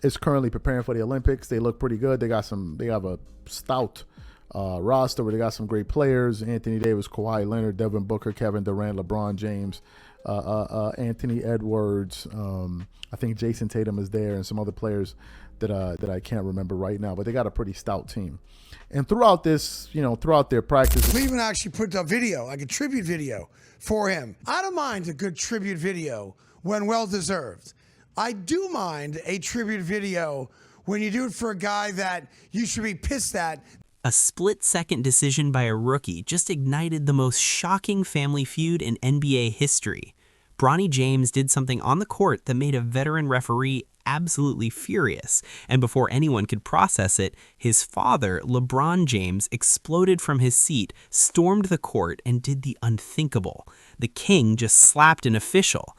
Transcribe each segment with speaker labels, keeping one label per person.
Speaker 1: is currently preparing for the Olympics. They look pretty good. They have a stout roster where they got some great players: Anthony Davis, Kawhi Leonard, Devin Booker, Kevin Durant, LeBron James, Anthony Edwards. I think Jason Tatum is there, and some other players that I can't remember right now. But they got a pretty stout team. And throughout their practice,
Speaker 2: Cleveland actually put a video, like a tribute video, for him. I don't mind a good tribute video when well deserved. I do mind a tribute video when you do it for a guy that you should be pissed at.
Speaker 3: A split-second decision by a rookie just ignited the most shocking family feud in NBA history. Bronny James did something on the court that made a veteran referee absolutely furious, and before anyone could process it, his father, LeBron James, exploded from his seat, stormed the court, and did the unthinkable. The king just slapped an official.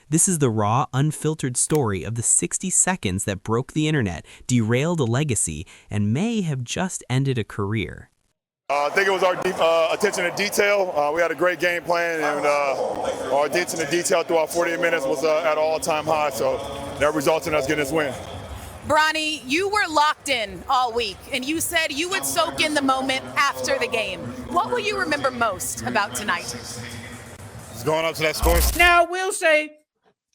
Speaker 3: This is the raw, unfiltered story of the 60 seconds that broke the internet, derailed a legacy, and may have just ended a career.
Speaker 4: I think it was our attention to detail. We had a great game plan, and our attention to detail throughout 48 minutes was at an all-time high, so that resulted in us getting this win.
Speaker 5: Bronny, you were locked in all week, and you said you would soak in the moment after the game. What will you remember most about tonight?
Speaker 4: It's going up to that score.
Speaker 6: Now, I will say,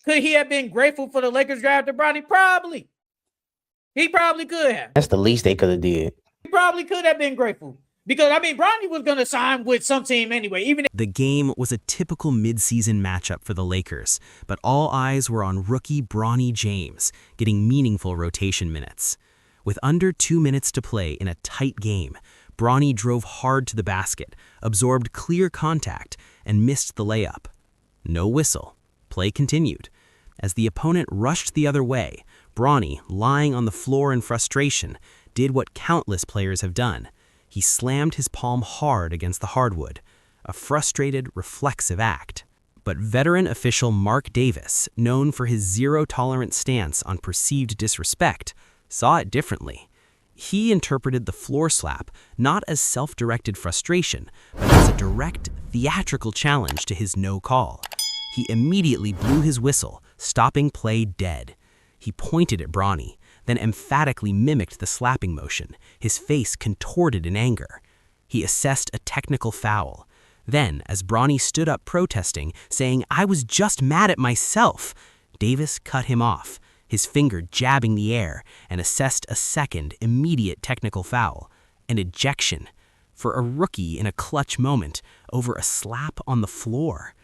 Speaker 6: could he have been grateful for the Lakers drafted Bronny? Probably. He probably could have.
Speaker 7: That's the least they could have did.
Speaker 6: He probably could have been grateful. Because, I mean, Bronny was going to sign with some team anyway.
Speaker 3: The game was a typical midseason matchup for the Lakers, but all eyes were on rookie Bronny James, getting meaningful rotation minutes. With under 2 minutes to play in a tight game, Bronny drove hard to the basket, absorbed clear contact, and missed the layup. No whistle. Play continued. As the opponent rushed the other way, Bronny, lying on the floor in frustration, did what countless players have done. He slammed his palm hard against the hardwood, a frustrated, reflexive act. But veteran official Mark Davis, known for his zero-tolerance stance on perceived disrespect, saw it differently. He interpreted the floor slap not as self-directed frustration, but as a direct, theatrical challenge to his no call. He immediately blew his whistle, stopping play dead. He pointed at Bronny, then emphatically mimicked the slapping motion, his face contorted in anger. He assessed a technical foul. Then, as Bronny stood up protesting, saying, "I was just mad at myself," Davis cut him off, his finger jabbing the air, and assessed a second, immediate technical foul, an ejection, for a rookie in a clutch moment, over a slap on the floor.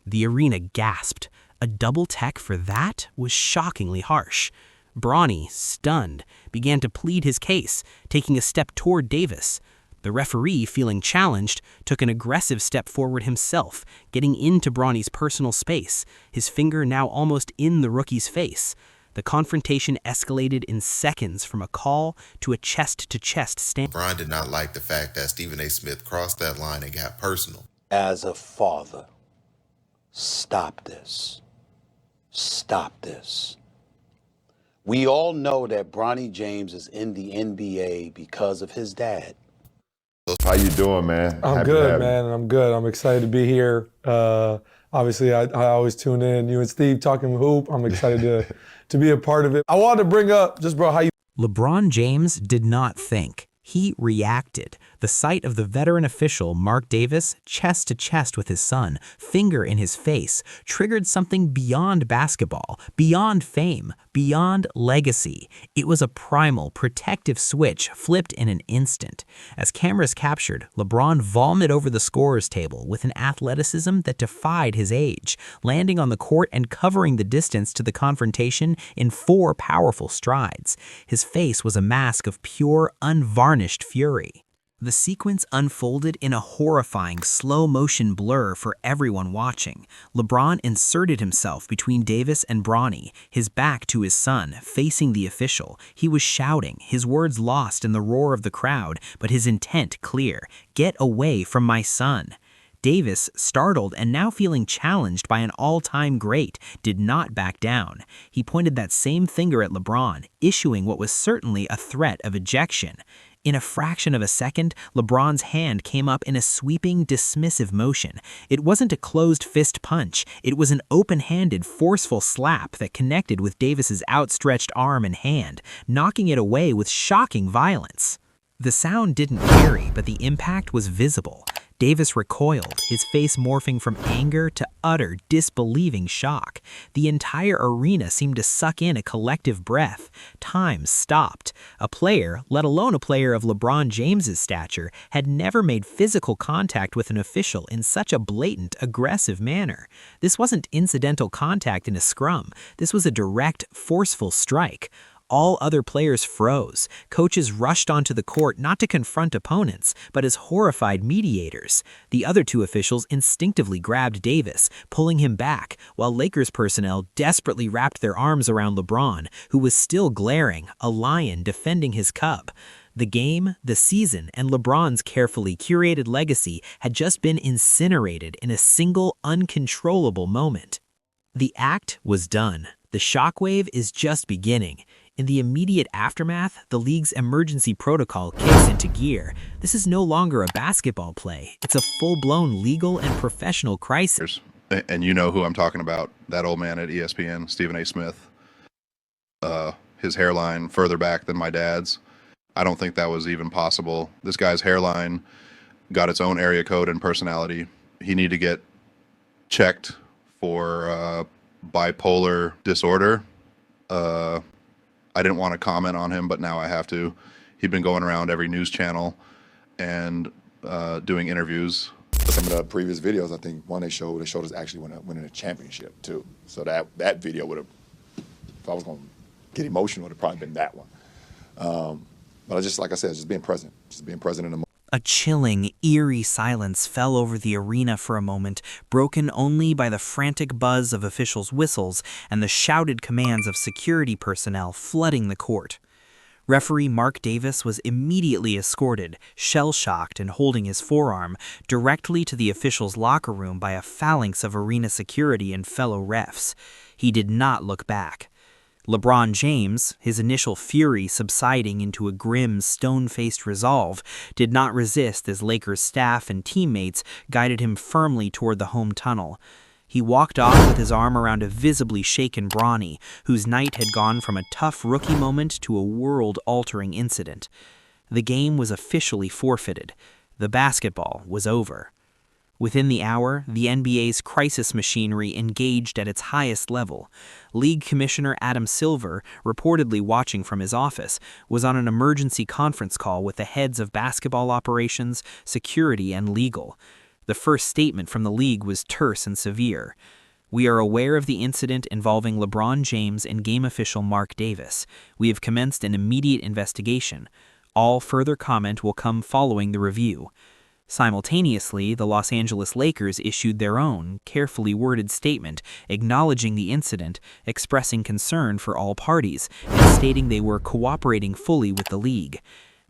Speaker 3: The arena gasped. A double tech for that was shockingly harsh. Bronny, stunned, began to plead his case, taking a step toward Davis. The referee, feeling challenged, took an aggressive step forward himself, getting into Bronny's personal space, his finger now almost in the rookie's face. The confrontation escalated in seconds from a call to a chest-to-chest stand.
Speaker 8: Brian did not like the fact that Stephen A. Smith crossed that line and got personal.
Speaker 9: As a father, stop this. Stop this. We all know that Bronny James is in the NBA because of his dad.
Speaker 10: How you doing, man?
Speaker 11: I'm good, man. I'm good. I'm excited to be here. Obviously, I always tune in. You and Steve talking hoop. I'm excited to be a part of it. I wanted to bring up, just bro, how you...
Speaker 3: LeBron James did not think. He reacted. The sight of the veteran official, Mark Davis, chest to chest with his son, finger in his face, triggered something beyond basketball, beyond fame, beyond legacy. It was a primal, protective switch flipped in an instant. As cameras captured, LeBron vomited over the scorer's table with an athleticism that defied his age, landing on the court and covering the distance to the confrontation in 4 powerful strides. His face was a mask of pure, unvarnished fury. The sequence unfolded in a horrifying slow-motion blur for everyone watching. LeBron inserted himself between Davis and Bronny, his back to his son, facing the official. He was shouting, his words lost in the roar of the crowd, but his intent clear: "Get away from my son." Davis, startled and now feeling challenged by an all-time great, did not back down. He pointed that same finger at LeBron, issuing what was certainly a threat of ejection. In a fraction of a second, LeBron's hand came up in a sweeping, dismissive motion. It wasn't a closed fist punch. It was an open-handed, forceful slap that connected with Davis's outstretched arm and hand, knocking it away with shocking violence. The sound didn't carry, but the impact was visible. Davis recoiled, his face morphing from anger to utter, disbelieving shock. The entire arena seemed to suck in a collective breath. Time stopped. A player, let alone a player of LeBron James's stature, had never made physical contact with an official in such a blatant, aggressive manner. This wasn't incidental contact in a scrum. This was a direct, forceful strike. All other players froze. Coaches rushed onto the court not to confront opponents, but as horrified mediators. The other two officials instinctively grabbed Davis, pulling him back, while Lakers personnel desperately wrapped their arms around LeBron, who was still glaring, a lion defending his cub. The game, the season, and LeBron's carefully curated legacy had just been incinerated in a single, uncontrollable moment. The act was done. The shockwave is just beginning. In the immediate aftermath, the league's emergency protocol kicks into gear. This is no longer a basketball play. It's a full-blown legal and professional crisis.
Speaker 7: And you know who I'm talking about, that old man at ESPN, Stephen A. Smith. His hairline further back than my dad's. I don't think that was even possible. This guy's hairline got its own area code and personality. He needed to get checked for bipolar disorder. I didn't want to comment on him, but now I have to. He'd been going around every news channel and doing interviews.
Speaker 12: Some of the previous videos, I think one they showed us actually winning a championship too. So that video would have, if I was going to get emotional, it would have probably been that one. But I just, like I said, just being present in the moment.
Speaker 3: A chilling, eerie silence fell over the arena for a moment, broken only by the frantic buzz of officials' whistles and the shouted commands of security personnel flooding the court. Referee Mark Davis was immediately escorted, shell-shocked and holding his forearm, directly to the officials' locker room by a phalanx of arena security and fellow refs. He did not look back. LeBron James, his initial fury subsiding into a grim, stone-faced resolve, did not resist as Lakers staff and teammates guided him firmly toward the home tunnel. He walked off with his arm around a visibly shaken Bronny, whose night had gone from a tough rookie moment to a world-altering incident. The game was officially forfeited. The basketball was over. Within the hour, the NBA's crisis machinery engaged at its highest level. League Commissioner Adam Silver, reportedly watching from his office, was on an emergency conference call with the heads of basketball operations, security, and legal. The first statement from the league was terse and severe. "We are aware of the incident involving LeBron James and game official Mark Davis. We have commenced an immediate investigation. All further comment will come following the review." Simultaneously, the Los Angeles Lakers issued their own, carefully worded statement acknowledging the incident, expressing concern for all parties, and stating they were cooperating fully with the league.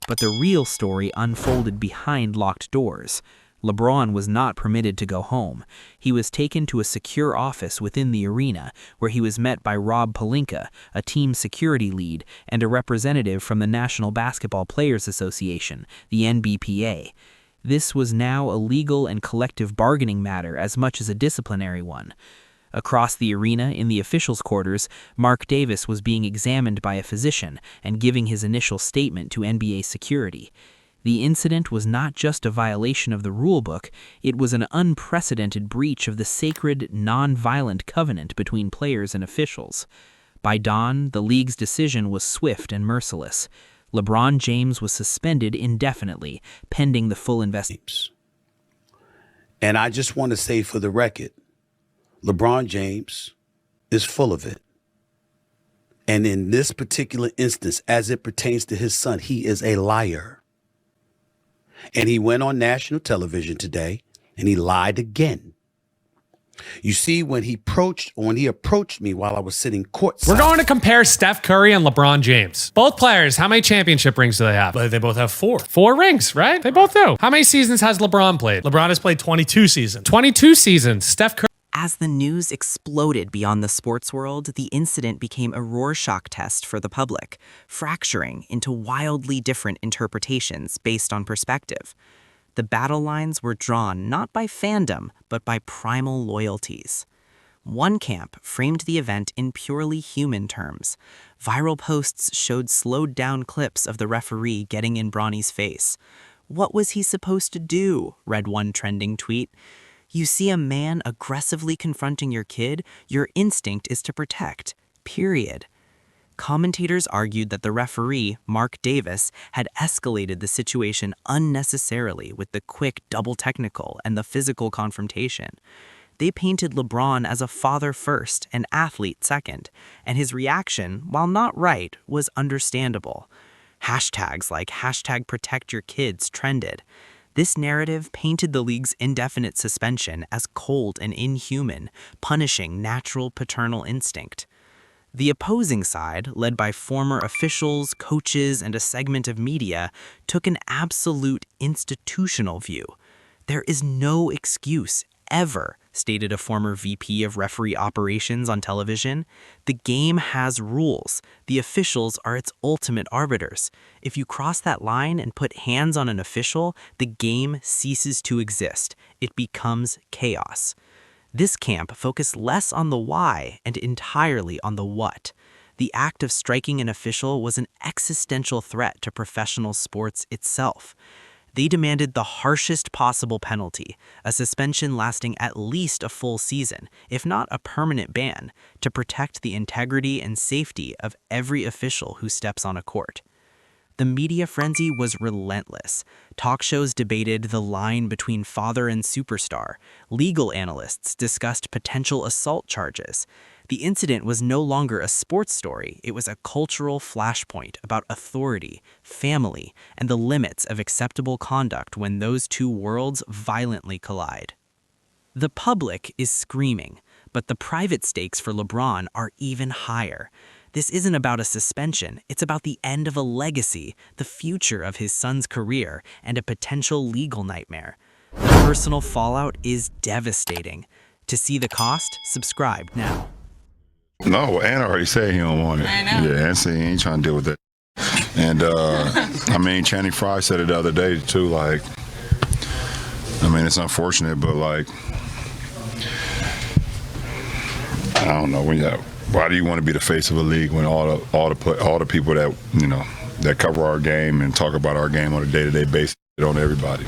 Speaker 3: But the real story unfolded behind locked doors. LeBron was not permitted to go home. He was taken to a secure office within the arena, where he was met by Rob Pelinka, a team security lead, and a representative from the National Basketball Players Association, the NBPA. This was now a legal and collective bargaining matter as much as a disciplinary one. Across the arena, in the officials' quarters, Mark Davis was being examined by a physician and giving his initial statement to NBA security. The incident was not just a violation of the rulebook, it was an unprecedented breach of the sacred, non-violent covenant between players and officials. By dawn, the league's decision was swift and merciless. LeBron James was suspended indefinitely, pending the full investigation.
Speaker 9: And I just want to say for the record, LeBron James is full of it. And in this particular instance, as it pertains to his son, he is a liar. And he went on national television today and he lied again. You see, when he approached me while I was sitting courtside.
Speaker 13: We're going to compare Steph Curry and LeBron James. Both players, how many championship rings do they have?
Speaker 14: They both have 4.
Speaker 13: 4 rings, right? They both do. How many seasons has LeBron played?
Speaker 14: LeBron has played 22 seasons.
Speaker 13: 22 seasons. Steph Curry.
Speaker 3: As the news exploded beyond the sports world, the incident became a Rorschach test for the public, fracturing into wildly different interpretations based on perspective. The battle lines were drawn not by fandom, but by primal loyalties. One camp framed the event in purely human terms. Viral posts showed slowed-down clips of the referee getting in Bronny's face. "What was he supposed to do?" read one trending tweet. "You see a man aggressively confronting your kid, your instinct is to protect. Period." Commentators argued that the referee, Mark Davis, had escalated the situation unnecessarily with the quick double technical and the physical confrontation. They painted LeBron as a father first and athlete second, and his reaction, while not right, was understandable. Hashtags like #ProtectYourKids trended. This narrative painted the league's indefinite suspension as cold and inhuman, punishing natural paternal instinct. The opposing side, led by former officials, coaches, and a segment of media, took an absolute institutional view. "There is no excuse, ever," stated a former VP of referee operations on television. "The game has rules. The officials are its ultimate arbiters. If you cross that line and put hands on an official, the game ceases to exist. It becomes chaos." This camp focused less on the why and entirely on the what. The act of striking an official was an existential threat to professional sports itself. They demanded the harshest possible penalty, a suspension lasting at least a full season, if not a permanent ban, to protect the integrity and safety of every official who steps on a court. The media frenzy was relentless. Talk shows debated the line between father and superstar. Legal analysts discussed potential assault charges. The incident was no longer a sports story, it was a cultural flashpoint about authority, family, and the limits of acceptable conduct when those two worlds violently collide. The public is screaming, but the private stakes for LeBron are even higher. This isn't about a suspension, it's about the end of a legacy, the future of his son's career, and a potential legal nightmare. The personal fallout is devastating. To see the cost, subscribe now.
Speaker 14: No, Ann already said he don't want it.
Speaker 15: I know.
Speaker 14: Yeah, Ann said he ain't trying to deal with it. And, I mean, Channing Frye said it the other day, too, like, I mean, it's unfortunate, but, like, I don't know, why do you want to be the face of a league when all the people that, you know, that cover our game and talk about our game on a day-to-day basis on everybody?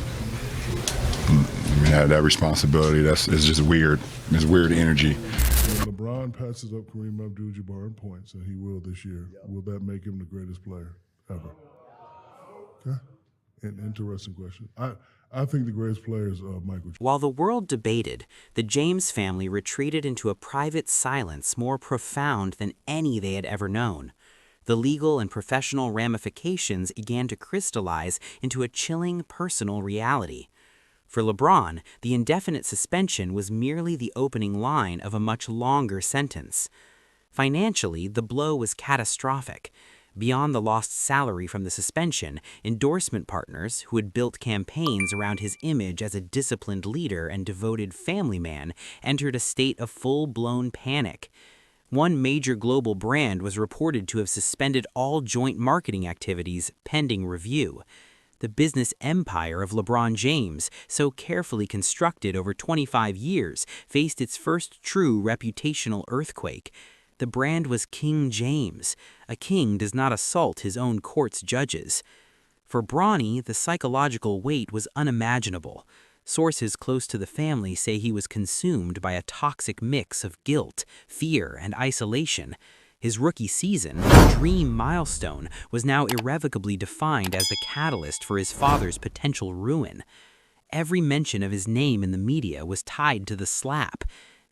Speaker 14: I mean, that responsibility, it's just weird. It's weird energy.
Speaker 16: LeBron passes up Kareem Abdul-Jabbar in points, and he will this year. Will that make him the greatest player ever? Okay. An interesting question. I think the greatest player is Michael.
Speaker 3: While the world debated, the James family retreated into a private silence more profound than any they had ever known. The legal and professional ramifications began to crystallize into a chilling personal reality. For LeBron, the indefinite suspension was merely the opening line of a much longer sentence. Financially, the blow was catastrophic. Beyond the lost salary from the suspension, endorsement partners who had built campaigns around his image as a disciplined leader and devoted family man entered a state of full-blown panic. One major global brand was reported to have suspended all joint marketing activities pending review. The business empire of LeBron James, so carefully constructed over 25 years, faced its first true reputational earthquake. The brand was King James. A king does not assault his own court's judges. For Bronny, the psychological weight was unimaginable. Sources close to the family say he was consumed by a toxic mix of guilt, fear, and isolation. His rookie season, a dream milestone, was now irrevocably defined as the catalyst for his father's potential ruin. Every mention of his name in the media was tied to the slap.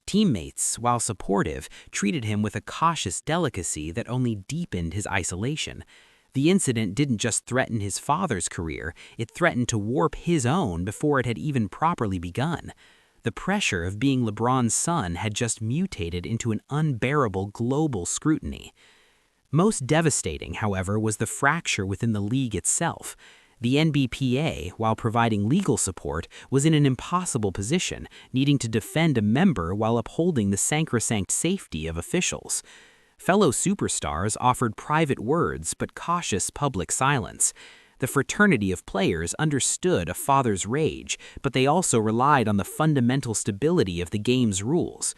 Speaker 3: Teammates, while supportive, treated him with a cautious delicacy that only deepened his isolation. The incident didn't just threaten his father's career, it threatened to warp his own before it had even properly begun. The pressure of being LeBron's son had just mutated into an unbearable global scrutiny. Most devastating, however, was the fracture within the league itself. The NBPA, while providing legal support, was in an impossible position, needing to defend a member while upholding the sacrosanct safety of officials. Fellow superstars offered private words but cautious public silence. The fraternity of players understood a father's rage, but they also relied on the fundamental stability of the game's rules.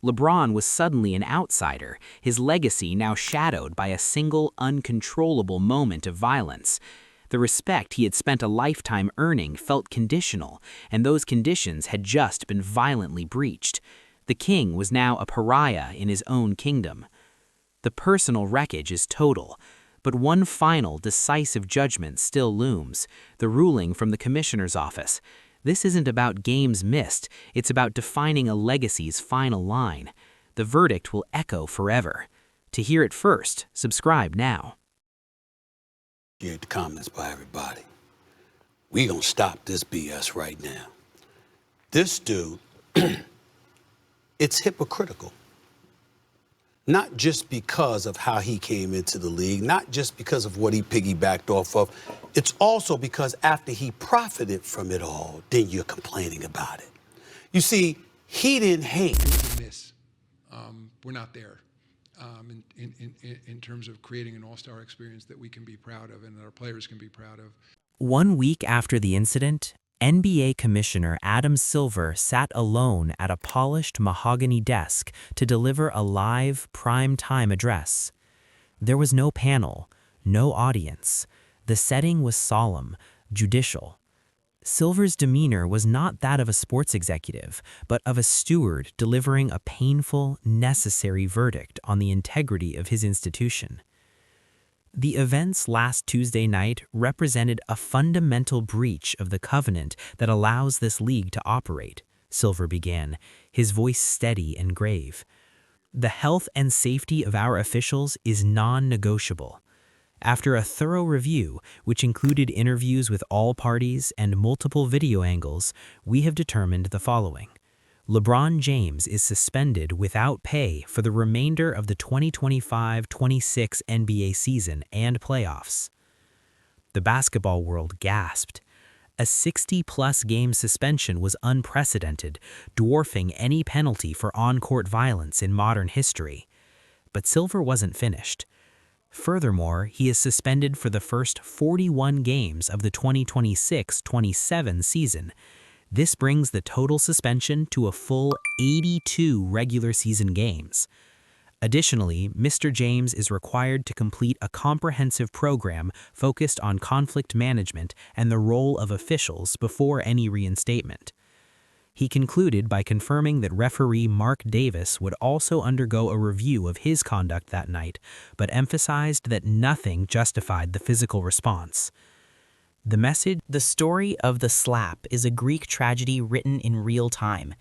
Speaker 3: LeBron was suddenly an outsider, his legacy now shadowed by a single, uncontrollable moment of violence. The respect he had spent a lifetime earning felt conditional, and those conditions had just been violently breached. The king was now a pariah in his own kingdom. The personal wreckage is total, but one final, decisive judgment still looms, the ruling from the commissioner's office. This isn't about games missed, it's about defining a legacy's final line. The verdict will echo forever. To hear it first, subscribe now.
Speaker 9: Hear the comments by everybody. We gonna stop this BS right now. This dude, it's hypocritical. Not just because of how he came into the league, not just because of what he piggybacked off of. It's also because after he profited from it all, then you're complaining about it. You see, he didn't hate.
Speaker 15: We're not there in terms of creating an all-star experience that we can be proud of and that our players can be proud of.
Speaker 3: 1 week after the incident, NBA Commissioner Adam Silver sat alone at a polished mahogany desk to deliver a live, prime-time address. There was no panel, no audience. The setting was solemn, judicial. Silver's demeanor was not that of a sports executive, but of a steward delivering a painful, necessary verdict on the integrity of his institution. The events last Tuesday night represented a fundamental breach of the covenant that allows this league to operate, Silver began, his voice steady and grave. The health and safety of our officials is non-negotiable. After a thorough review, which included interviews with all parties and multiple video angles, we have determined the following. LeBron James is suspended without pay for the remainder of the 2025-26 NBA season and playoffs. The basketball world gasped. A 60-plus game suspension was unprecedented, dwarfing any penalty for on-court violence in modern history. But Silver wasn't finished. Furthermore, he is suspended for the first 41 games of the 2026-27 season. This brings the total suspension to a full 82 regular season games. Additionally, Mr. James is required to complete a comprehensive program focused on conflict management and the role of officials before any reinstatement. He concluded by confirming that referee Mark Davis would also undergo a review of his conduct that night, but emphasized that nothing justified the physical response. The message, the story of the slap, is a Greek tragedy written in real time.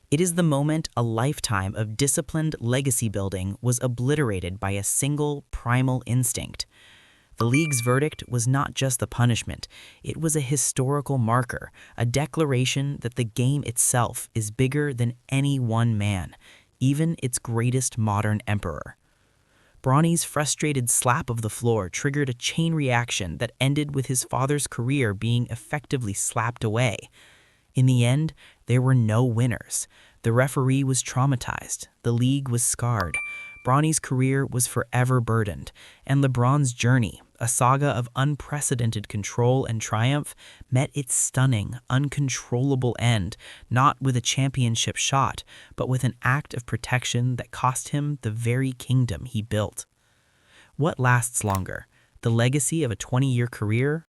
Speaker 3: It is the moment a lifetime of disciplined legacy building was obliterated by a single primal instinct. The league's verdict was not just the punishment, it was a historical marker, a declaration that the game itself is bigger than any one man, even its greatest modern emperor. Bronny's frustrated slap of the floor triggered a chain reaction that ended with his father's career being effectively slapped away. In the end, there were no winners. The referee was traumatized, the league was scarred, Bronny's career was forever burdened, and LeBron's journey, a saga of unprecedented control and triumph, met its stunning, uncontrollable end, not with a championship shot, but with an act of protection that cost him the very kingdom he built. What lasts longer, the legacy of a 20-year career